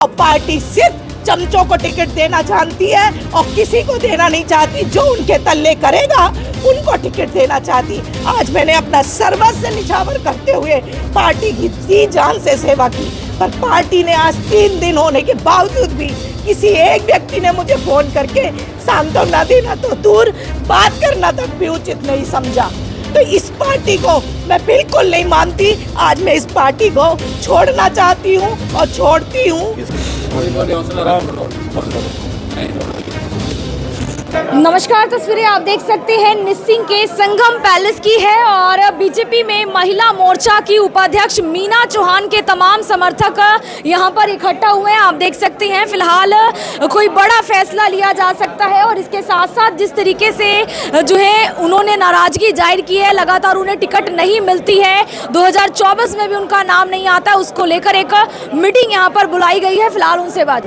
और पार्टी सिर्फ चमचों को टिकट देना जानती है और किसी को देना नहीं चाहती। जो उनके तल्ले करेगा उनको टिकट देना चाहती। आज मैंने अपना सर्वस्व निछावर करते हुए पार्टी की जी जान से सेवा की, पर पार्टी ने आज 3 दिन होने के बावजूद भी किसी एक व्यक्ति ने मुझे फोन करके सांत्वना देना तो दूर, बात करना तक भी उचित नहीं समझा। तो इस पार्टी को मैं बिल्कुल नहीं मानती। आज मैं इस पार्टी को छोड़ना चाहती हूँ और छोड़ती हूँ। नमस्कार, तस्वीरें आप देख सकते हैं निस्सिंग के संगम पैलेस की है और बीजेपी में महिला मोर्चा की उपाध्यक्ष मीना चौहान के तमाम समर्थक यहां पर इकट्ठा हुए हैं। आप देख सकते हैं फिलहाल कोई बड़ा फैसला लिया जा सकता है और इसके साथ साथ जिस तरीके से जो है उन्होंने नाराजगी जाहिर की है, लगातार उन्हें टिकट नहीं मिलती है, 2024 में भी उनका नाम नहीं आता, उसको लेकर एक मीटिंग यहाँ पर बुलाई गई है। फिलहाल उनसे बात।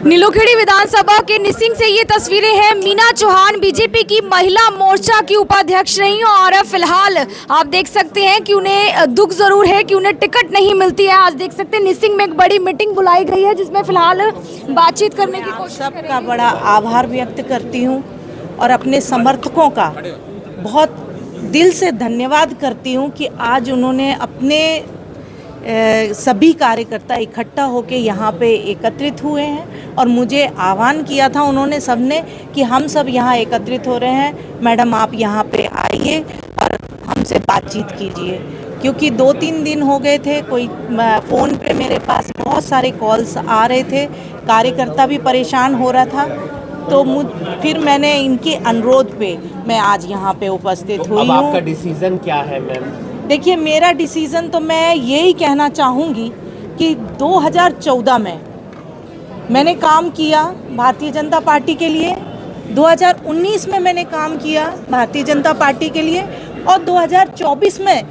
नीलोखेड़ी विधानसभा के निस्सिंग से ये तस्वीरें हैं। मीना चौहान बीजेपी की महिला मोर्चा की उपाध्यक्ष रही और फिलहाल आप देख सकते हैं कि उन्हें दुख जरूर है कि उन्हें टिकट नहीं मिलती है। आज देख सकते हैं निस्सिंग में एक बड़ी मीटिंग बुलाई गई है जिसमें फिलहाल बातचीत करने की कोशिश करेंगे। सबका बड़ा आभार व्यक्त करती हूँ और अपने समर्थकों का बहुत दिल से धन्यवाद करती हूँ कि आज उन्होंने अपने सभी कार्यकर्ता इकट्ठा होकर यहाँ पे एकत्रित हुए हैं और मुझे आह्वान किया था उन्होंने सबने कि हम सब यहाँ एकत्रित हो रहे हैं, मैडम आप यहाँ पे आइए और हमसे बातचीत कीजिए। क्योंकि 2-3 दिन हो गए थे, कोई फ़ोन पे मेरे पास बहुत सारे कॉल्स आ रहे थे, कार्यकर्ता भी परेशान हो रहा था। तो फिर मैंने इनके अनुरोध पे मैं आज यहाँ पे उपस्थित हुई हूँ। आपका डिसीजन क्या है मैम? देखिए, मेरा डिसीज़न तो मैं यही कहना चाहूँगी कि 2014 में मैंने काम किया भारतीय जनता पार्टी के लिए, 2019 में मैंने काम किया भारतीय जनता पार्टी के लिए और 2024 में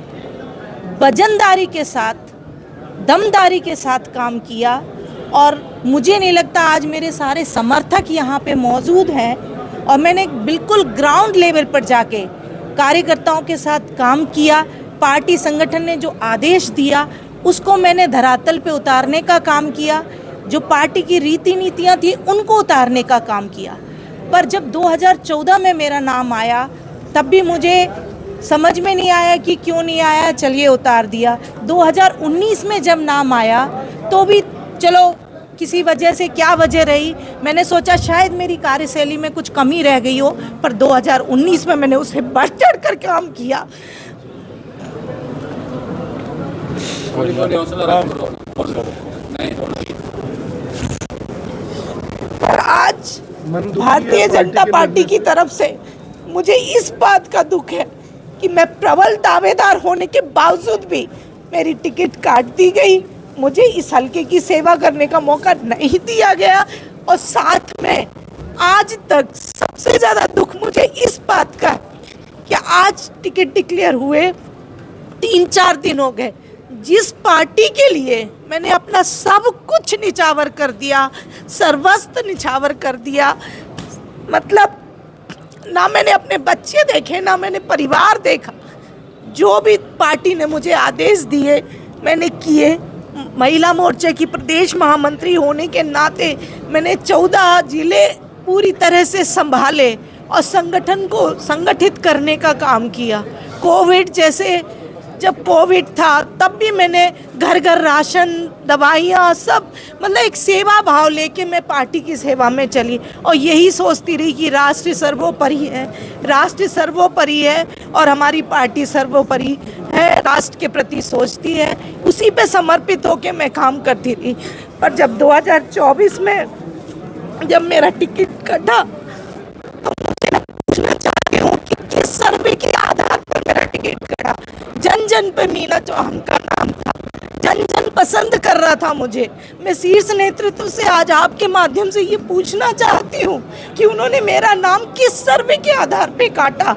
वजनदारी के साथ, दमदारी के साथ काम किया। और मुझे नहीं लगता आज मेरे सारे समर्थक यहाँ पे मौजूद हैं और मैंने बिल्कुल ग्राउंड लेवल पर जाके कार्यकर्ताओं के साथ काम किया। पार्टी संगठन ने जो आदेश दिया उसको मैंने धरातल पे उतारने का काम किया, जो पार्टी की रीति नीतियाँ थी उनको उतारने का काम किया। पर जब 2014 में मेरा नाम आया तब भी मुझे समझ में नहीं आया कि क्यों नहीं आया, चलिए उतार दिया। 2019 में जब नाम आया तो भी चलो किसी वजह से, क्या वजह रही, मैंने सोचा शायद मेरी कार्यशैली में कुछ कमी रह गई हो, पर 2019 में मैंने उसे बढ़ चढ़ कर काम किया। और आज भारतीय जनता पार्टी की तरफ से मुझे इस बात का दुख है कि मैं प्रबल दावेदार होने के बावजूद भी मेरी टिकट काट दी गई, मुझे इस हल्के की सेवा करने का मौका नहीं दिया गया। और साथ में आज तक सबसे ज़्यादा दुख मुझे इस बात का कि आज टिकट डिक्लेयर हुए 3-4 दिन हो गए, जिस पार्टी के लिए मैंने अपना सब कुछ निछावर कर दिया, सर्वस्व निछावर कर दिया, मतलब ना मैंने अपने बच्चे देखे, ना मैंने परिवार देखा, जो भी पार्टी ने मुझे आदेश दिए मैंने किए। महिला मोर्चे की प्रदेश महामंत्री होने के नाते मैंने 14 जिले पूरी तरह से संभाले और संगठन को संगठित करने का काम किया। कोविड जैसे जब कोविड था तब भी मैंने घर घर राशन, दवाइयाँ सब, मतलब एक सेवा भाव लेके मैं पार्टी की सेवा में चली और यही सोचती रही कि राष्ट्र सर्वोपरि है, राष्ट्र सर्वोपरि है और हमारी पार्टी सर्वोपरि है, राष्ट्र के प्रति सोचती है, उसी पे समर्पित होके मैं काम करती रही। पर जब 2024 में जब मेरा टिकट कटा तो मुझे पूछना चाहती हूँ कि किस सर्वे के आधार पर मेरा टिकट कटा। जन जन पे मीना चौहान का नाम था, जन जन पसंद कर रहा था मुझे। मैं शीर्ष नेतृत्व से आज आपके माध्यम से ये पूछना चाहती हूँ कि उन्होंने मेरा नाम किस सर्वे के आधार पे काटा।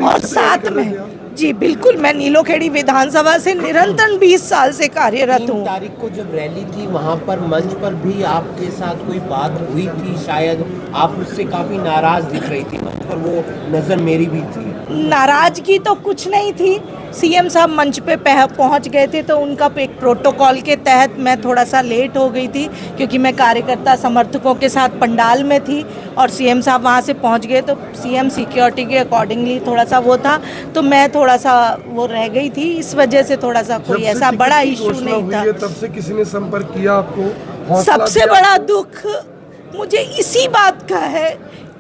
और साथ में जी बिल्कुल, मैं नीलोखेड़ी विधानसभा से निरंतर 20 साल से कार्यरत हूँ। 3 तारीख को जब रैली थी वहाँ पर मंच पर भी आपके साथ कोई बात हुई थी, शायद आप उससे काफी नाराज दिख रही थी, मंच पर वो नजर मेरी भी थी। नाराजगी तो कुछ नहीं थी, सीएम साहब मंच पे पहुंच गए थे, तो उनका एक प्रोटोकॉल के तहत मैं थोड़ा सा लेट हो गई थी, क्योंकि मैं कार्यकर्ता समर्थकों के साथ पंडाल में थी और सीएम साहब वहां से पहुंच गए, तो सीएम सिक्योरिटी के अकॉर्डिंगली थोड़ा सा वो था, तो मैं थोड़ा सा वो रह गई थी, इस वजह से थोड़ा सा कोई ऐसा बड़ा इशू नहीं था। तब से किसी ने संपर्क किया आपको? सबसे बड़ा दुख मुझे इसी बात का है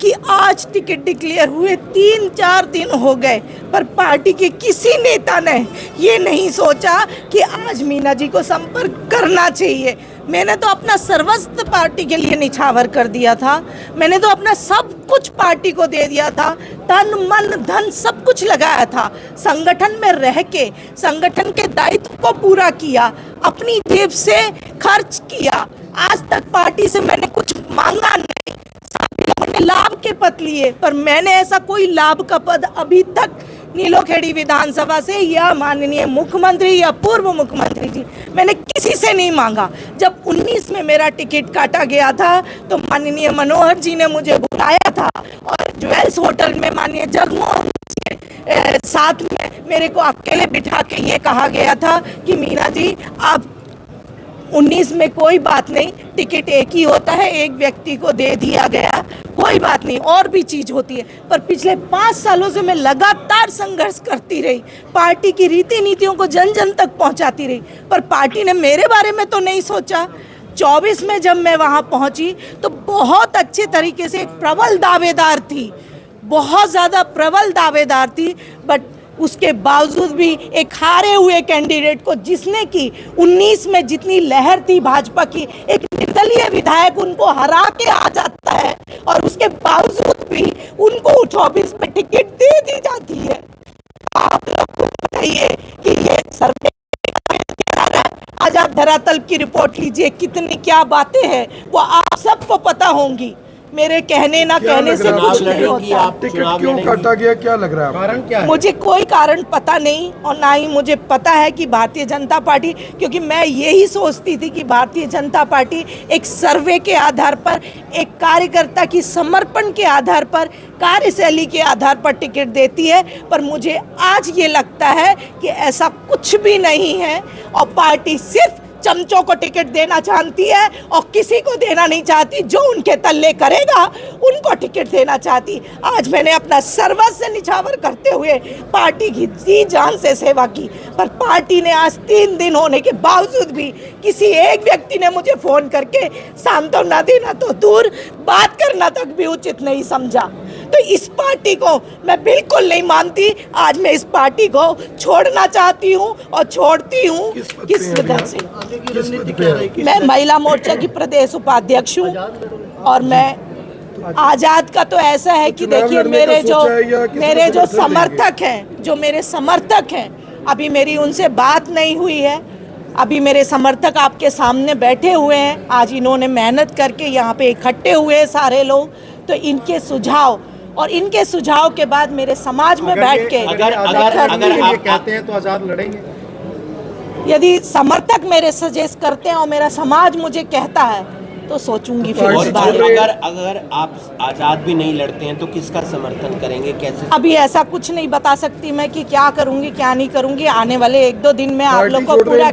कि आज टिकट डिक्लेयर हुए 3-4 दिन हो गए, पर पार्टी के किसी नेता ने ये नहीं सोचा कि आज मीना जी को संपर्क करना चाहिए। मैंने तो अपना सर्वस्व पार्टी के लिए निछावर कर दिया था, मैंने तो अपना सब कुछ पार्टी को दे दिया था, तन मन धन सब कुछ लगाया था, संगठन में रह के संगठन के दायित्व को पूरा किया, अपनी जेब से खर्च किया। आज तक पार्टी से मैंने कुछ मांगा नहीं, लाभ के पद लिए, पर मैंने ऐसा कोई लाभ का पद अभी तक नीलोखेड़ी विधानसभा से या माननीय मुख्यमंत्री या पूर्व मुख्यमंत्री जी, मैंने किसी से नहीं मांगा। जब 19 में मेरा टिकट काटा गया था तो माननीय मनोहर जी ने मुझे बुलाया था और ज्वेल्स होटल में माननीय जगमोहन जी के साथ में मेरे को अकेले बिठा के ये कहा गया था कि मीना जी आप 19 में कोई बात नहीं, टिकट एक ही होता है, एक व्यक्ति को दे दिया गया, कोई बात नहीं, और भी चीज होती है। पर पिछले 5 सालों से मैं लगातार संघर्ष करती रही, पार्टी की रीति नीतियों को जन जन तक पहुंचाती रही, पर पार्टी ने मेरे बारे में तो नहीं सोचा। 24 में जब मैं वहां पहुंची तो बहुत अच्छे तरीके से एक प्रबल दावेदार थी, बहुत ज्यादा प्रबल दावेदार थी, बट उसके बावजूद भी एक हारे हुए कैंडिडेट को, जिसने की 19 में जितनी लहर थी भाजपा की, एक निर्दलीय विधायक उनको हरा के आ जाता है और उसके बावजूद भी उनको 24 में टिकट दे दी जाती है। आप लोग को बताइए कि ये सर्वे आज आप धरातल की रिपोर्ट लीजिए, कितनी क्या बातें हैं वो आप सबको पता होंगी। मेरे कहने ना कहने से कुछ नहीं होता। टिकट क्यों काटा गया, क्या लग रहा है? कारण क्या है? मुझे कोई कारण पता नहीं, और ना ही मुझे पता है कि भारतीय जनता पार्टी, क्योंकि मैं यही सोचती थी कि भारतीय जनता पार्टी एक सर्वे के आधार पर, एक कार्यकर्ता की समर्पण के आधार पर, कार्यशैली के आधार पर टिकट देती है, पर मुझे आज ये लगता है कि ऐसा कुछ भी नहीं है और पार्टी सिर्फ चमचों को टिकट देना चाहती है और किसी को देना नहीं चाहती। जो उनके तल्ले करेगा उनको टिकट देना चाहती। आज मैंने अपना सर्वस्व निछावर करते हुए पार्टी की जी जान से सेवा की, पर पार्टी ने आज 3 दिन होने के बावजूद भी किसी एक व्यक्ति ने मुझे फोन करके सांत्वना देना तो दूर, बात करना तक भी उचित नहीं समझा। तो इस पार्टी को मैं बिल्कुल नहीं मानती। आज मैं इस पार्टी को छोड़ना चाहती हूँ और छोड़ती हूँ। किस वजह से? मैं महिला मोर्चा की प्रदेश उपाध्यक्ष हूँ और मैं आजाद का तो ऐसा है कि देखिए मेरे जो समर्थक हैं, अभी मेरी उनसे बात नहीं हुई है। अभी मेरे समर्थक आपके सामने बैठे हुए हैं, आज इन्होंने मेहनत करके यहाँ पे इकट्ठे हुए हैं सारे लोग, तो इनके सुझाव और इनके सुझाव के बाद मेरे समाज में बैठ के अगर आप कहते हैं तो आजाद लड़ेंगे। यदि समर्थक मेरे सजेस्ट करते हैं और मेरा समाज मुझे कहता है तो सोचूंगी फिर इस बारे में। अगर आप आजाद भी नहीं लड़ते हैं तो किसका समर्थन करेंगे, कैसे? अभी ऐसा कुछ नहीं बता सकती मैं कि क्या करूंगी क्या नहीं करूंगी। आने वाले 1-2 दिन में आप लोग को पूरा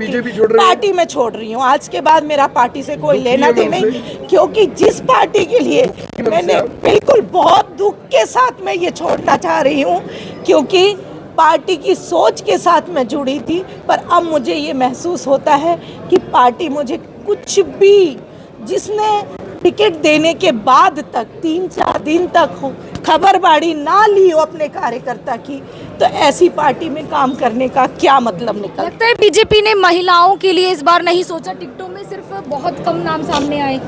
पार्टी में छोड़ रही हूँ। आज के बाद मेरा पार्टी से कोई लेना देना नहीं, क्योंकि जिस पार्टी के लिए मैंने बिल्कुल बहुत दुख के साथ मैं ये छोड़ना चाह रही हूँ, क्योंकि पार्टी की सोच के साथ मैं जुड़ी थी, पर अब मुझे ये महसूस होता है कि पार्टी मुझे कुछ भी, जिसने टिकट देने के बाद तक 3-4 दिन तक हो खबरबाड़ी ना ली हो अपने कार्यकर्ता की, तो ऐसी पार्टी में काम करने का क्या मतलब निकलता? लगता है बीजेपी ने महिलाओं के लिए इस बार नहीं सोचा, टिकटों में सिर्फ बहुत कम नाम सामने आए।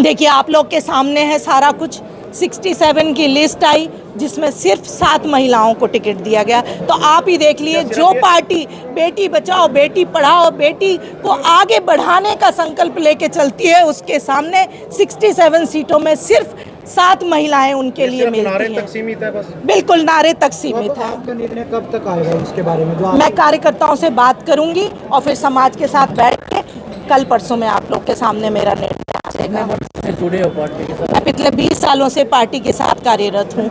देखिए आप लोग के सामने है सारा कुछ। 67 की लिस्ट आई जिसमें सिर्फ 7 महिलाओं को टिकट दिया गया। तो आप ही देख लिए, जो पार्टी बेटी बचाओ बेटी पढ़ाओ, बेटी को आगे बढ़ाने का संकल्प लेके चलती है, उसके सामने 67 सीटों में सिर्फ 7 महिलाएं उनके लिए मिलती हैं। नारे तक सीमित है बस। बिल्कुल नारे तक सीमित है। आपका निर्णय कब तक आएगा इसके बारे में? मैं कार्यकर्ताओं से बात करूंगी और फिर समाज के साथ बैठ के कल परसों में आप लोग के सामने मेरा निर्णय आ जाएगा। जुड़े हो पार्टी के साथ? मैं पिछले 20 सालों से पार्टी के साथ कार्यरत हूँ।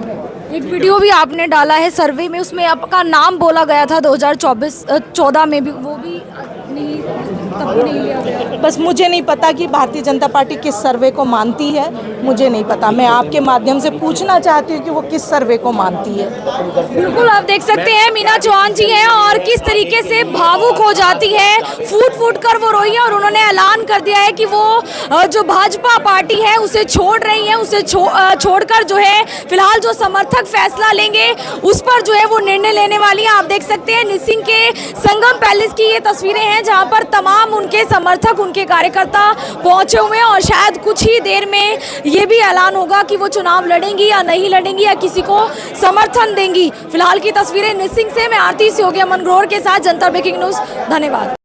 एक वीडियो भी आपने डाला है सर्वे में, उसमें आपका नाम बोला गया था 2014 में भी, वो भी नहीं, तब भी नहीं लिया गया। बस मुझे नहीं पता कि भारतीय जनता पार्टी किस सर्वे को मानती है, मुझे नहीं पता। मैं आपके माध्यम से पूछना चाहती हूँ कि वो किस सर्वे को मानती है। बिल्कुल आप देख सकते हैं मीना चौहान जी हैं और किस तरीके से भावुक हो जाती है, फूट फूट कर वो रोई है और उन्होंने ऐलान कर दिया है कि वो जो भाजपा पार्टी है उसे छोड़ रही है, उसे छोड़कर जो है फिलहाल जो समर्थक फैसला लेंगे उस पर जो है वो निर्णय लेने वाली है। आप देख सकते हैं निसिंग के संगम पैलेस की ये तस्वीरें हैं जहां पर तमाम उनके समर्थक, उनके कार्यकर्ता पहुंचे हुए हैं और शायद कुछ ही देर में ये भी ऐलान होगा कि वो चुनाव लड़ेंगी या नहीं लड़ेंगी या किसी को समर्थन देंगी। फिलहाल की तस्वीरें निसिंग से, मैं आरती सियोगी, अमन ग्रोवर के साथ, जनता ब्रेकिंग न्यूज़, धन्यवाद।